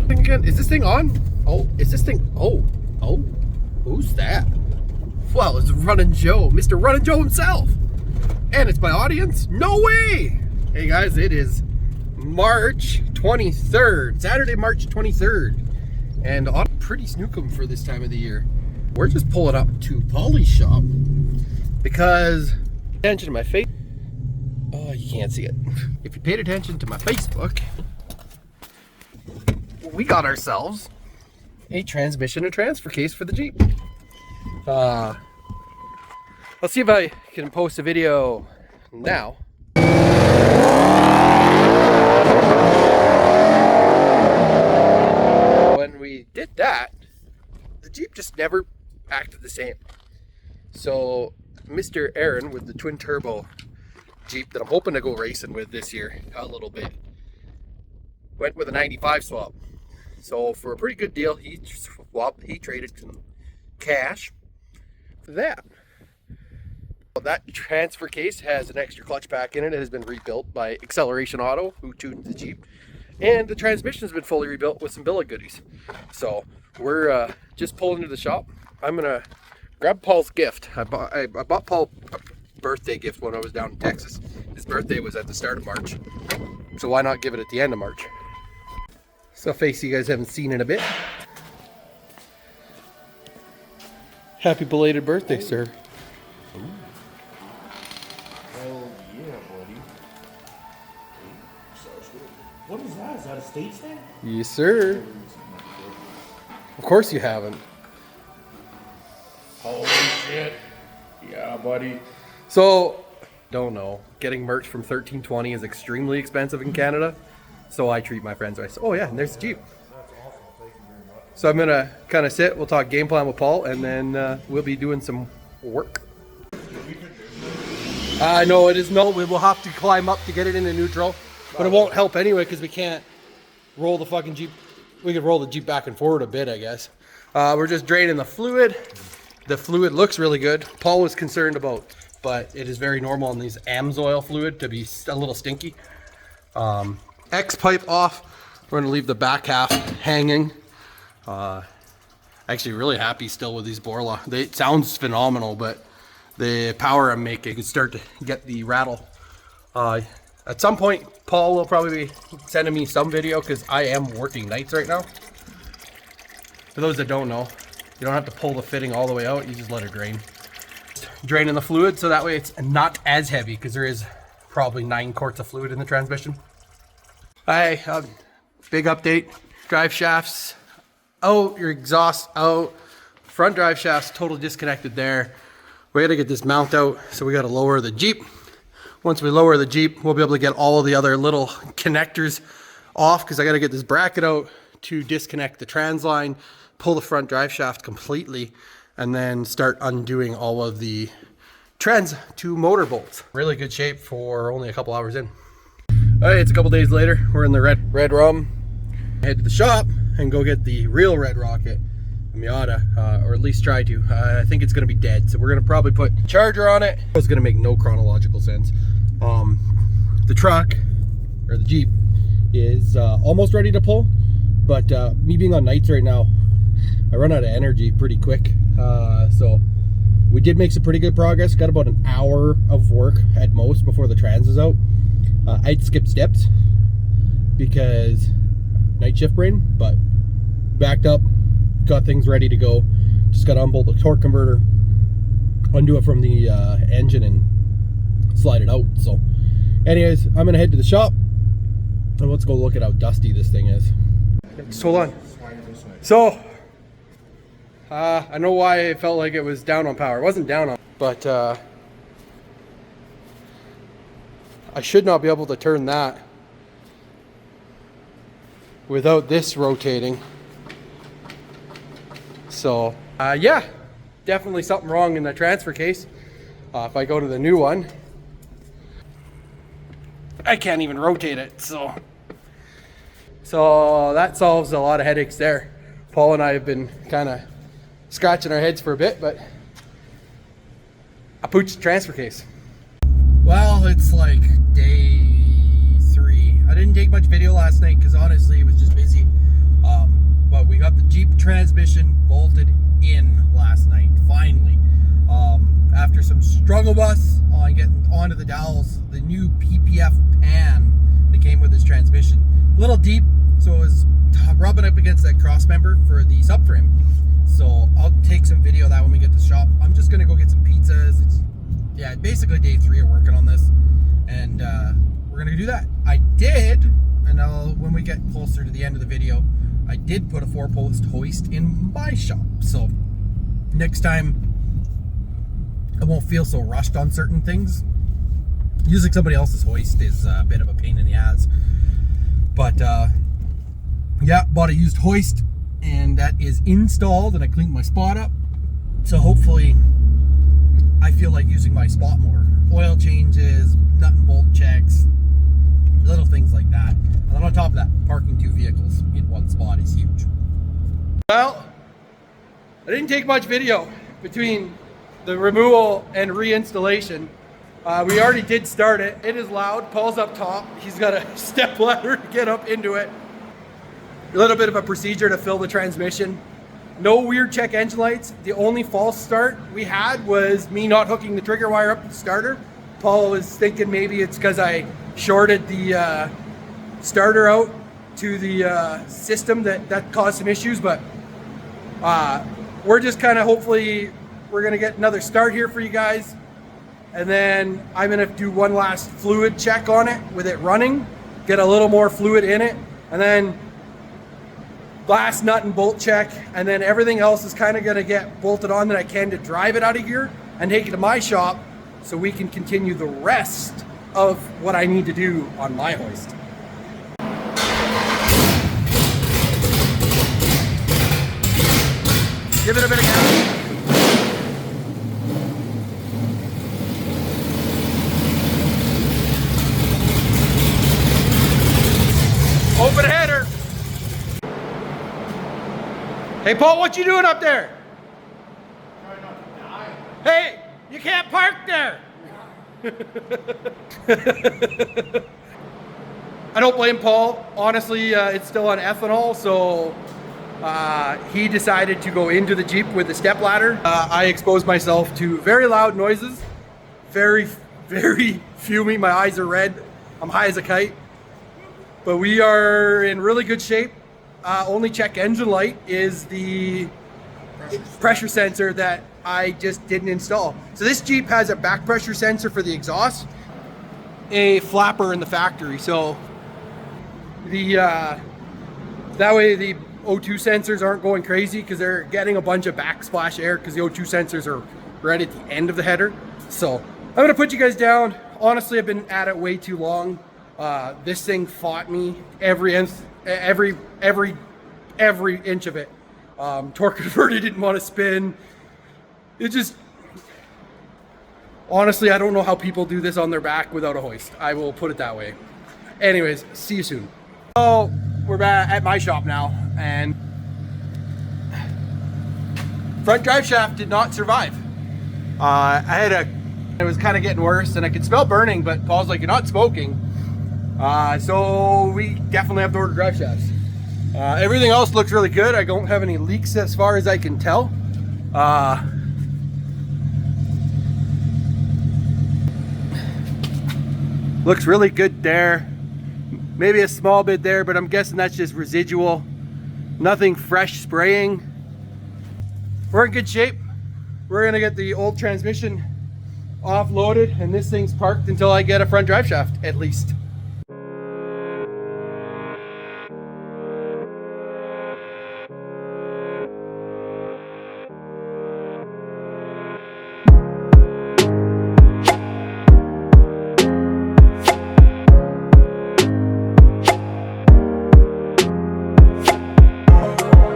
Again, is this thing on? Oh, is this thing? Oh, who's that? Well, it's Running Joe, Mr. Running Joe himself. And it's my audience? No way! Hey guys, it is March 23rd, Saturday, March 23rd. And I'm pretty snookum for this time of the year. We're just pulling up to Polly's shop because, attention to my face. Oh, you can't see it. If you paid attention to my Facebook, we got ourselves a transmission and transfer case for the Jeep. Let's see if I can post a video now. When we did that, the Jeep just never acted the same. So Mr. Aaron with the twin turbo Jeep that I'm hoping to go racing with this year a little bit went with a 95 swap. So for a pretty good deal, he traded some cash for that. Well, that transfer case has an extra clutch pack in it. It has been rebuilt by Acceleration Auto, who tuned the Jeep. And the transmission has been fully rebuilt with some billet goodies. So we're just pulling into the shop. I'm gonna grab Paul's gift. I bought Paul a birthday gift when I was down in Texas. His birthday was at the start of March. So why not give it at the end of March? So a face you guys haven't seen in a bit. Happy belated birthday, sir. Ooh. Hell yeah, buddy. What is that? Is that a state stamp? Yes, sir. Of course you haven't. Holy shit. Yeah, buddy. So, don't know. Getting merch from 1320 is extremely expensive in Canada. So I treat my friends. I say, oh yeah, and there's the Jeep. That's awesome. Thank you very much. So I'm gonna kind of sit. We'll talk game plan with Paul, and then we'll be doing some work. No, it is no. We will have to climb up to get it into neutral, but it won't help anyway because we can't roll the fucking Jeep. We could roll the Jeep back and forward a bit, I guess. We're just draining the fluid. The fluid looks really good. Paul was concerned about, but it is very normal in these AMSOIL fluid to be a little stinky. X pipe off. We're gonna leave the back half hanging. Actually really happy still with these Borla. It sounds phenomenal, but the power I'm making could start to get the rattle. At some point, Paul will probably be sending me some video because I am working nights right now. For those that don't know, you don't have to pull the fitting all the way out. You just let it drain. Draining the fluid so that way it's not as heavy because there is probably 9 quarts of fluid in the transmission. Hi, big update. Drive shafts out, your exhaust out, front drive shafts totally disconnected there. We gotta get this mount out, so we gotta lower the Jeep. Once we lower the Jeep, we'll be able to get all of the other little connectors off because I gotta get this bracket out to disconnect the trans line, pull the front drive shaft completely, and then start undoing all of the trans to motor bolts. Really good shape for only a couple hours in. All right, it's a couple days later. We're in the red rum. Head to the shop and go get the real Red Rocket Miata, or at least try to. I think it's gonna be dead, so we're gonna probably put a charger on it. It's gonna make no chronological sense. The truck, or the Jeep, is almost ready to pull, but me being on nights right now, I run out of energy pretty quick. So we did make some pretty good progress. Got about an hour of work at most before the trans is out. I'd skip steps because night shift brain, but backed up, got things ready to go. Just got to unbolt the torque converter, undo it from the engine, and slide it out. So anyways, I'm gonna head to the shop and let's go look at how dusty this thing is. Just hold on. So I know why I felt like it was down on power. It wasn't down on, but I should not be able to turn that without this rotating. So yeah, definitely something wrong in the transfer case. If I go to the new one, I can't even rotate it. So that solves a lot of headaches there. Paul and I have been kind of scratching our heads for a bit, but I pooched the transfer case. Well, it's like day 3. I didn't take much video last night because honestly it was just busy. some struggle bus on getting onto the dowels. The new PPF pan that came with this transmission. A little deep, so it was rubbing up against that cross member for the subframe. So I'll take some video of that when we get to the shop. I'm just gonna go get some pizzas. It's, yeah, basically day 3 of working on this, and we're gonna do that. I did, and when we get closer to the end of the video, I did put a 4-post hoist in my shop. So next time I won't feel so rushed on certain things. Using somebody else's hoist is a bit of a pain in the ass. But yeah, bought a used hoist, and that is installed, and I cleaned my spot up. So hopefully I feel like using my spot more. Oil changes, nut and bolt checks, little things like that. And then on top of that, parking 2 vehicles in one spot is huge. Well, I didn't take much video between the removal and reinstallation. We already did start it. It is loud. Paul's up top. He's got a step ladder to get up into it. A little bit of a procedure to fill the transmission. No weird check engine lights. The only false start we had was me not hooking the trigger wire up to the starter. Paul was thinking maybe it's because I shorted the starter out to the system that caused some issues, but we're just kind of, hopefully we're gonna get another start here for you guys, and then I'm gonna do one last fluid check on it with it running, get a little more fluid in it, and then last nut and bolt check, and then everything else is kind of gonna get bolted on that I can to drive it out of here and take it to my shop so we can continue the rest of what I need to do on my hoist. Give it a bit of gas. Open header. Hey Paul, what you doing up there? Trying not to die. Hey, you can't park there. I don't blame Paul. Honestly, it's still on ethanol, so he decided to go into the Jeep with the step ladder. I exposed myself to very loud noises, very, very fuming. My eyes are red. I'm high as a kite. But we are in really good shape. Only check engine light is the pressure sensor that I just didn't install. So this Jeep has a back pressure sensor for the exhaust, a flapper in the factory. So the that way the O2 sensors aren't going crazy because they're getting a bunch of backsplash air because the O2 sensors are right at the end of the header. So I'm gonna put you guys down. Honestly, I've been at it way too long. This thing fought me every inch of it. Torque converter didn't want to spin. It just, honestly, I don't know how people do this on their back without a hoist. I will put it that way. Anyways, see you soon. So we're back at my shop now, and front drive shaft did not survive. It was kind of getting worse, and I could smell burning, but Paul's like, you're not smoking. So we definitely have to order drive shafts. Everything else looks really good. I don't have any leaks as far as I can tell. Looks really good there. Maybe a small bit there, but I'm guessing that's just residual. Nothing fresh spraying. We're in good shape. We're gonna get the old transmission offloaded, and this thing's parked until I get a front drive shaft, at least.